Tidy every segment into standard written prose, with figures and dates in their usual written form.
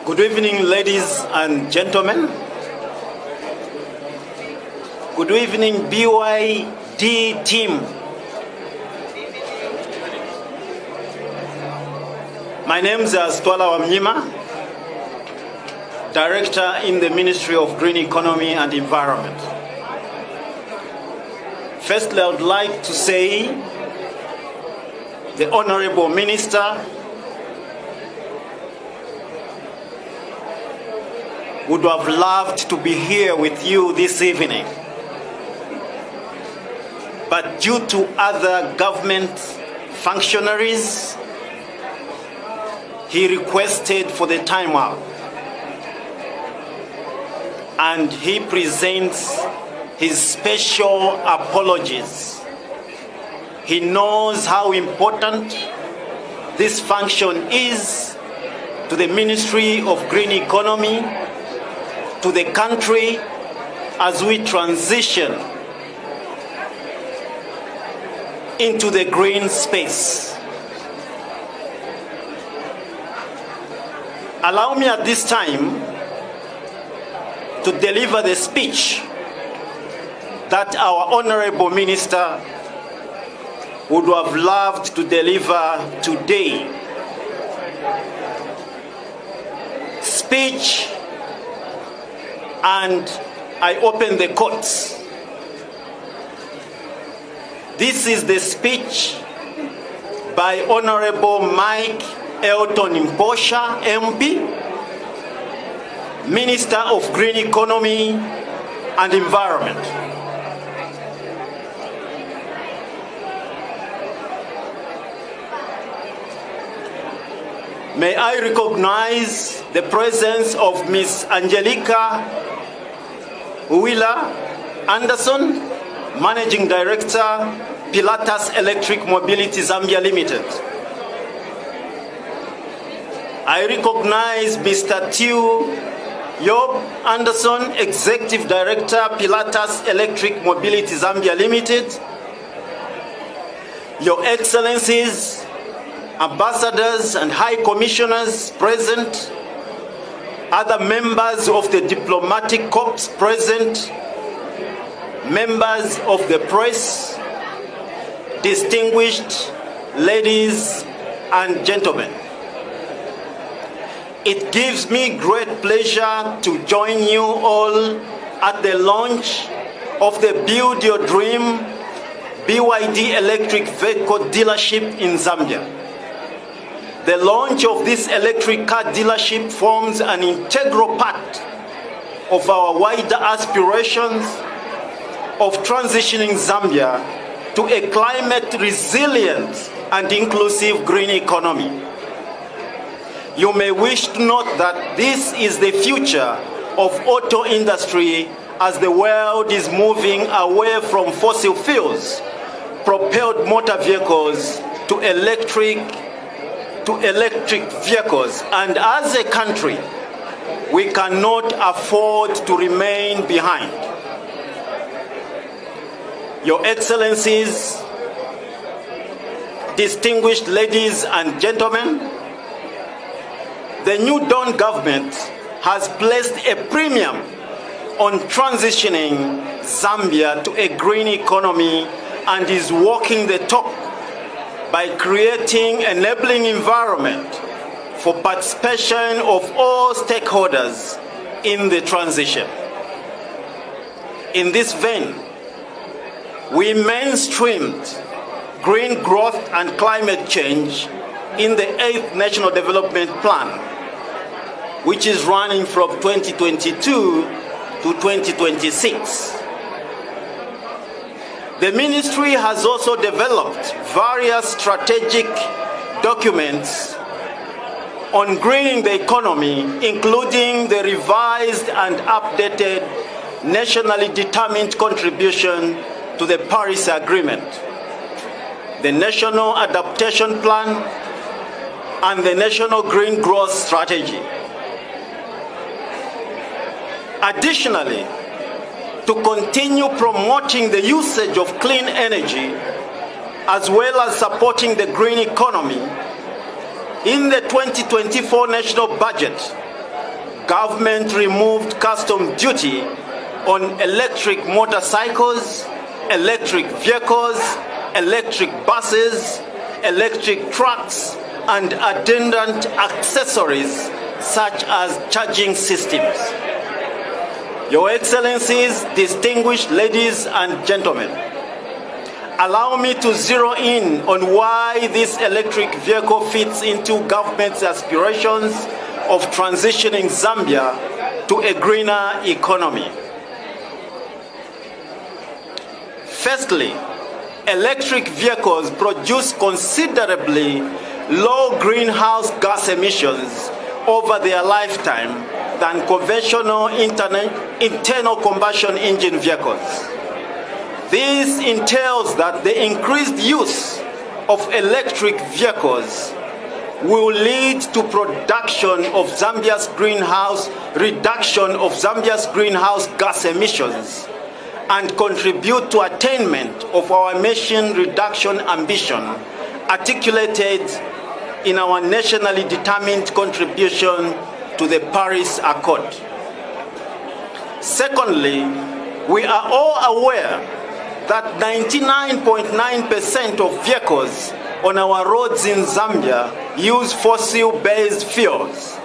Good evening, ladies and gentlemen. Good evening, BYD team. My name is Wamunyima, Director in the Ministry of Green Economy and Environment. Firstly, I would like to say the Honorable Minister would have loved to be here with you this evening. But due to other government functionaries, he requested for the time out. And he presents his special apologies. He knows how important this function is to the Ministry of Green Economy, to the country as we transition into the green space. Allow me at this time to deliver the speech that our Honorable Minister would have loved to deliver today. Speech, and I open the courts. This is the speech by Honorable Mike Elton Imposha, MP, Minister of Green Economy and Environment. May I recognize the presence of Ms. Angelica Wheeler Anderson, Managing Director, Pilatus Electric Mobility Zambia Limited. I recognize Mr. Tew Yob Anderson, Executive Director, Pilatus Electric Mobility Zambia Limited. Your Excellencies, Ambassadors and High Commissioners present, other members of the diplomatic corps present, members of the press, distinguished ladies and gentlemen. It gives me great pleasure to join you all at the launch of the Build Your Dream BYD electric vehicle dealership in Zambia. The launch of this electric car dealership forms an integral part of our wider aspirations of transitioning Zambia to a climate resilient and inclusive green economy. You may wish to note that this is the future of auto industry as the world is moving away from fossil fuels, propelled motor vehicles to electric vehicles, and as a country, we cannot afford to remain behind. Your Excellencies, distinguished ladies and gentlemen, the New Dawn government has placed a premium on transitioning Zambia to a green economy and is walking the talk by creating an enabling environment for participation of all stakeholders in the transition. In this vein, we mainstreamed green growth and climate change in the 8th National Development Plan, which is running from 2022 to 2026. The ministry has also developed various strategic documents on greening the economy, including the revised and updated nationally determined contribution to the Paris Agreement, the National Adaptation Plan, and the National Green Growth Strategy. Additionally, to continue promoting the usage of clean energy as well as supporting the green economy, in the 2024 national budget, government removed custom duty on electric motorcycles, electric vehicles, electric buses, electric trucks, and attendant accessories such as charging systems. Your Excellencies, distinguished ladies and gentlemen, allow me to zero in on why this electric vehicle fits into government's aspirations of transitioning Zambia to a greener economy. Firstly, electric vehicles produce considerably low greenhouse gas emissions over their lifetime than conventional internal combustion engine vehicles. This entails that the increased use of electric vehicles will lead to reduction of Zambia's greenhouse gas emissions and contribute to attainment of our emission reduction ambition articulated in our nationally determined contribution to the Paris Accord. Secondly, we are all aware that 99.9% of vehicles on our roads in Zambia use fossil-based fuels.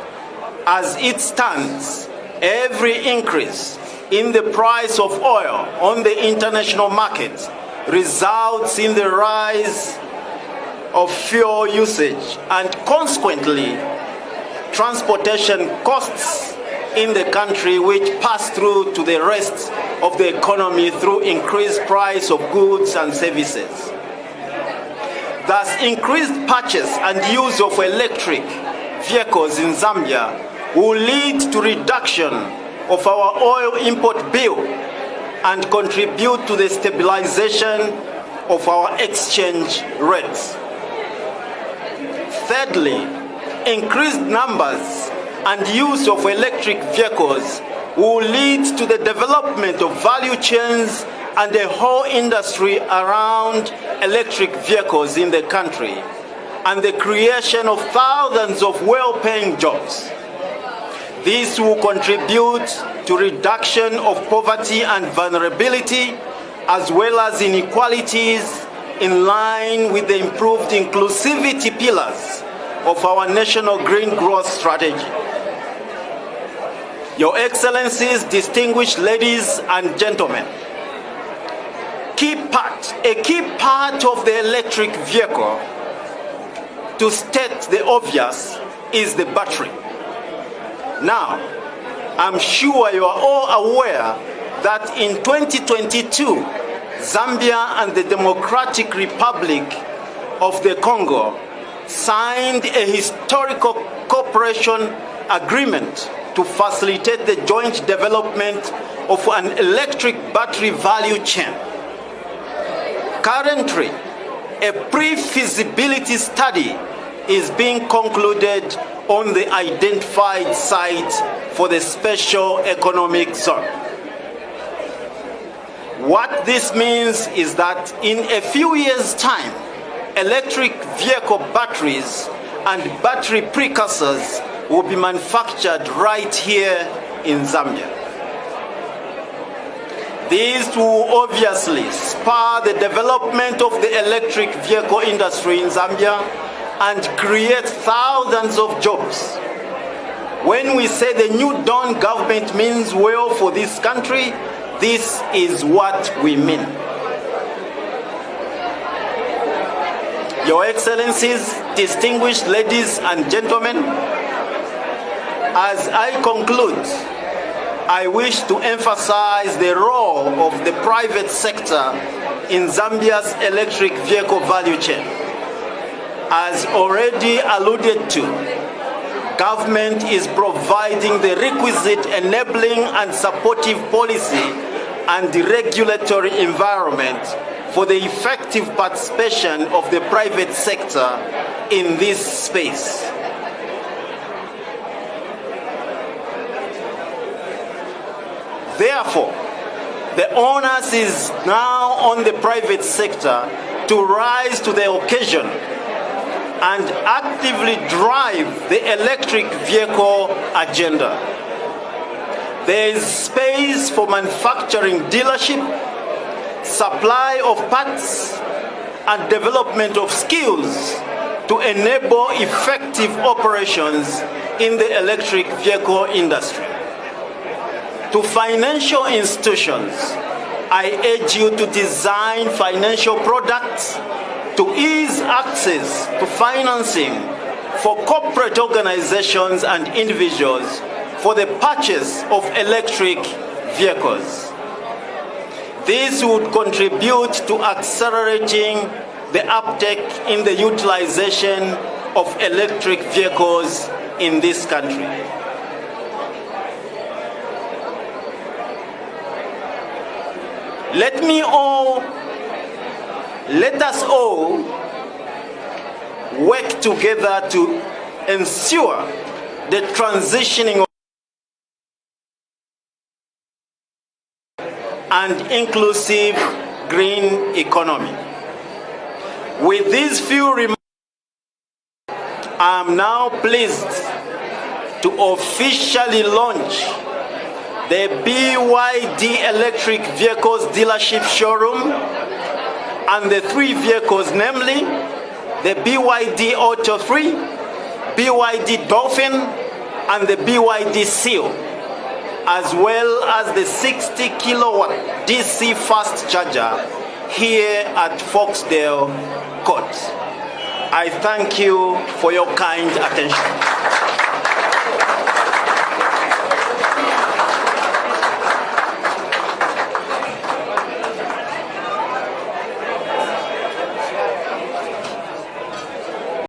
As it stands, every increase in the price of oil on the international market results in the rise of fuel usage and consequently transportation costs in the country, which pass through to the rest of the economy through increased price of goods and services. Thus, increased purchase and use of electric vehicles in Zambia will lead to reduction of our oil import bill and contribute to the stabilization of our exchange rates. Thirdly, increased numbers and use of electric vehicles will lead to the development of value chains and a whole industry around electric vehicles in the country, and the creation of thousands of well-paying jobs. This will contribute to reduction of poverty and vulnerability, as well as inequalities, in line with the improved inclusivity pillars of our national green growth strategy. Your Excellencies, distinguished ladies and gentlemen, a key part of the electric vehicle, to state the obvious, is the battery. Now, I'm sure you are all aware that in 2022, Zambia and the Democratic Republic of the Congo signed a historical cooperation agreement to facilitate the joint development of an electric battery value chain. Currently, a pre-feasibility study is being concluded on the identified site for the special economic zone. What this means is that in a few years' time, electric vehicle batteries and battery precursors will be manufactured right here in Zambia. This will obviously spur the development of the electric vehicle industry in Zambia and create thousands of jobs. When we say the New Dawn government means well for this country, this is what we mean. Your Excellencies, distinguished ladies and gentlemen, as I conclude, I wish to emphasize the role of the private sector in Zambia's electric vehicle value chain. As already alluded to, government is providing the requisite enabling and supportive policy and the regulatory environment for the effective participation of the private sector in this space. Therefore, the onus is now on the private sector to rise to the occasion and actively drive the electric vehicle agenda. There is space for manufacturing dealership, supply of parts, and development of skills to enable effective operations in the electric vehicle industry. To financial institutions, I urge you to design financial products to ease access to financing for corporate organizations and individuals for the purchase of electric vehicles. This would contribute to accelerating the uptake in the utilization of electric vehicles in this country. Let us all work together to ensure the transitioning of and inclusive green economy. With these few remarks, I am now pleased to officially launch the BYD electric vehicles dealership showroom and the 3 vehicles, namely the BYD Auto 3, BYD Dolphin, and the BYD Seal, as well as the 60 kilowatt DC fast charger here at Foxdale Court. I thank you for your kind attention.